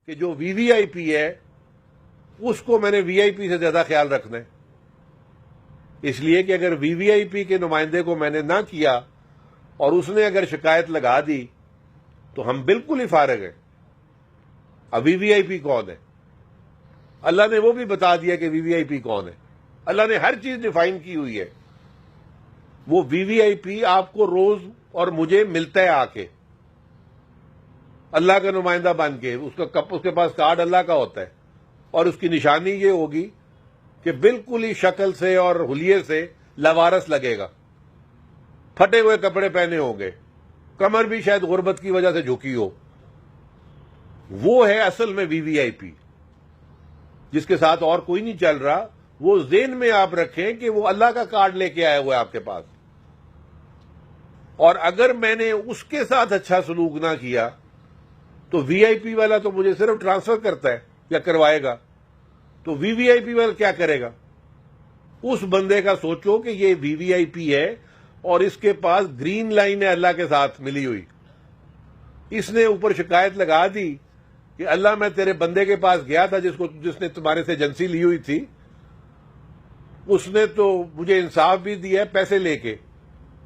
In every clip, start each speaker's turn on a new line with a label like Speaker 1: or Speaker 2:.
Speaker 1: کہ جو وی وی آئی پی ہے اس کو میں نے وی آئی پی سے زیادہ خیال رکھنا ہے، اس لیے کہ اگر وی وی آئی پی کے نمائندے کو میں نے نہ کیا اور اس نے اگر شکایت لگا دی تو ہم بالکل ہی فارغ ہیں۔ اب وی وی آئی پی کون ہے؟ اللہ نے وہ بھی بتا دیا کہ وی وی آئی پی کون ہے، اللہ نے ہر چیز ڈیفائن کی ہوئی ہے۔ وہ وی وی آئی پی آپ کو روز اور مجھے ملتا ہے آ کے اللہ کا نمائندہ بن کے، اس کے پاس کارڈ اللہ کا ہوتا ہے، اور اس کی نشانی یہ ہوگی کہ بالکل ہی شکل سے اور حلیے سے لاوارث لگے گا، پھٹے ہوئے کپڑے پہنے ہوں گے، کمر بھی شاید غربت کی وجہ سے جھکی ہو۔ وہ ہے اصل میں وی وی آئی پی، جس کے ساتھ اور کوئی نہیں چل رہا۔ وہ ذہن میں آپ رکھیں کہ وہ اللہ کا کارڈ لے کے آیا ہوا ہے آپ کے پاس، اور اگر میں نے اس کے ساتھ اچھا سلوک نہ کیا تو وی آئی پی والا تو مجھے صرف ٹرانسفر کرتا ہے یا کروائے گا، تو وی وی آئی پی والا کیا کرے گا؟ اس بندے کا سوچو کہ یہ وی وی آئی پی ہے اور اس کے پاس گرین لائن ہے اللہ کے ساتھ ملی ہوئی، اس نے اوپر شکایت لگا دی کہ اللہ میں تیرے بندے کے پاس گیا تھا جس نے تمہارے سے ایجنسی لی ہوئی تھی، اس نے تو مجھے انصاف بھی دیا ہے پیسے لے کے،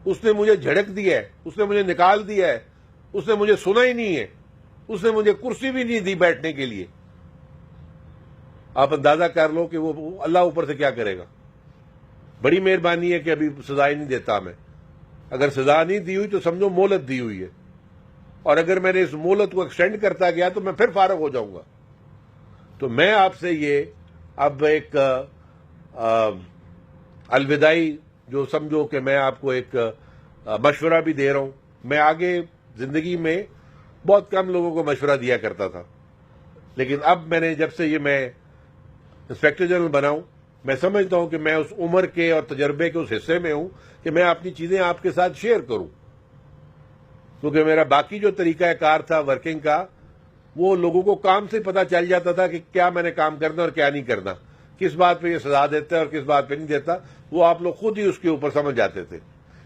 Speaker 1: اس نے مجھے جھڑک دیا ہے، اس نے مجھے نکال دیا ہے، اس نے مجھے سنا ہی نہیں ہے، اس نے مجھے کرسی بھی نہیں دی بیٹھنے کے لیے۔ آپ اندازہ کر لو کہ وہ اللہ اوپر سے کیا کرے گا۔ بڑی مہربانی ہے کہ ابھی سزا ہی نہیں دیتا میں، اگر سزا نہیں دی ہوئی تو سمجھو مہلت دی ہوئی ہے، اور اگر میں نے اس مہلت کو ایکسٹینڈ کرتا گیا تو میں پھر فارغ ہو جاؤں گا۔ تو میں آپ سے یہ اب ایک الوداعی جو سمجھو کہ میں آپ کو ایک مشورہ بھی دے رہا ہوں۔ میں آگے زندگی میں بہت کم لوگوں کو مشورہ دیا کرتا تھا، لیکن اب میں نے جب سے یہ میں انسپیکٹر جنرل بنا ہوں، میں سمجھتا ہوں کہ میں اس عمر کے اور تجربے کے اس حصے میں ہوں کہ میں اپنی چیزیں آپ کے ساتھ شیئر کروں، کیونکہ میرا باقی جو طریقہ کار تھا ورکنگ کا، وہ لوگوں کو کام سے پتہ چل جاتا تھا کہ کیا میں نے کام کرنا اور کیا نہیں کرنا، کس بات پہ یہ سزا دیتا ہے اور کس بات پہ نہیں دیتا، وہ آپ لوگ خود ہی اس کے اوپر سمجھ جاتے تھے۔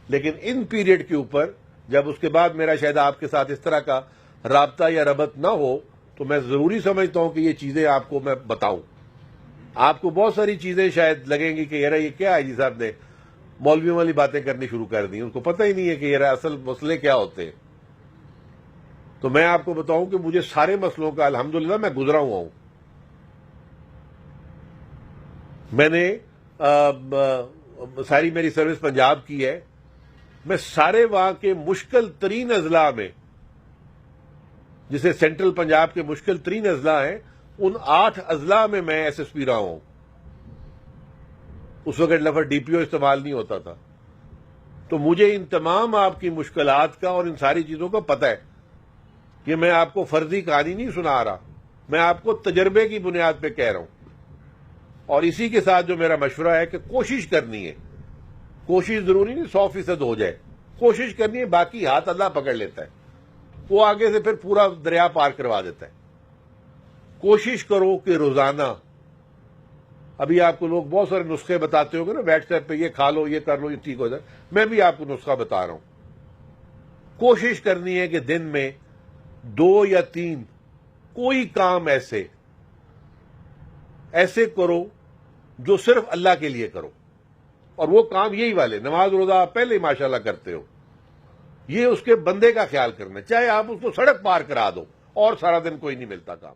Speaker 1: لیکن ان پیریڈ کے اوپر جب اس کے بعد میرا شاید آپ کے ساتھ اس طرح کا رابطہ یا ربط نہ ہو، تو میں ضروری سمجھتا ہوں کہ یہ چیزیں آپ کو میں بتاؤں۔ آپ کو بہت ساری چیزیں شاید لگیں گی کہ یار یہ کیا ہے جی صاحب نے مولویوں والی باتیں کرنی شروع کر دی، ان کو پتہ ہی نہیں ہے کہ یار اصل مسئلے کیا ہوتے ہیں۔ تو میں آپ کو بتاؤں کہ مجھے سارے مسئلوں کا الحمدللہ میں گزرا ہوا ہوں۔ میں نے ساری میری سروس پنجاب کی ہے، میں سارے وہاں کے مشکل ترین اضلاع میں، جسے سینٹرل پنجاب کے مشکل ترین اضلاع ہیں، ان 8 اضلاع میں میں ایس ایس پی رہا ہوں۔ اس وقت لفظ ڈی پی او استعمال نہیں ہوتا تھا، تو مجھے ان تمام آپ کی مشکلات کا اور ان ساری چیزوں کا پتہ ہے کہ میں آپ کو فرضی کہانی نہیں سنا رہا، میں آپ کو تجربے کی بنیاد پہ کہہ رہا ہوں۔ اور اسی کے ساتھ جو میرا مشورہ ہے کہ کوشش کرنی ہے، کوشش ضروری نہیں 100% ہو جائے، کوشش کرنی ہے، باقی ہاتھ اللہ پکڑ لیتا ہے، وہ آگے سے پھر پورا دریا پار کروا دیتا ہے۔ کوشش کرو کہ روزانہ، ابھی آپ کو لوگ بہت سارے نسخے بتاتے ہوں گے نا واٹس ایپ پہ، یہ کھا لو، یہ کر لو، یہ ٹھیک ہو جائے، میں بھی آپ کو نسخہ بتا رہا ہوں۔ کوشش کرنی ہے کہ دن میں 2 یا 3 کوئی کام ایسے کرو جو صرف اللہ کے لیے کرو، اور وہ کام یہی والے، نماز روزہ آپ پہلے ہی ماشاءاللہ کرتے ہو، یہ اس کے بندے کا خیال کرنا، چاہے آپ اس کو سڑک پار کرا دو اور سارا دن کوئی نہیں ملتا کام۔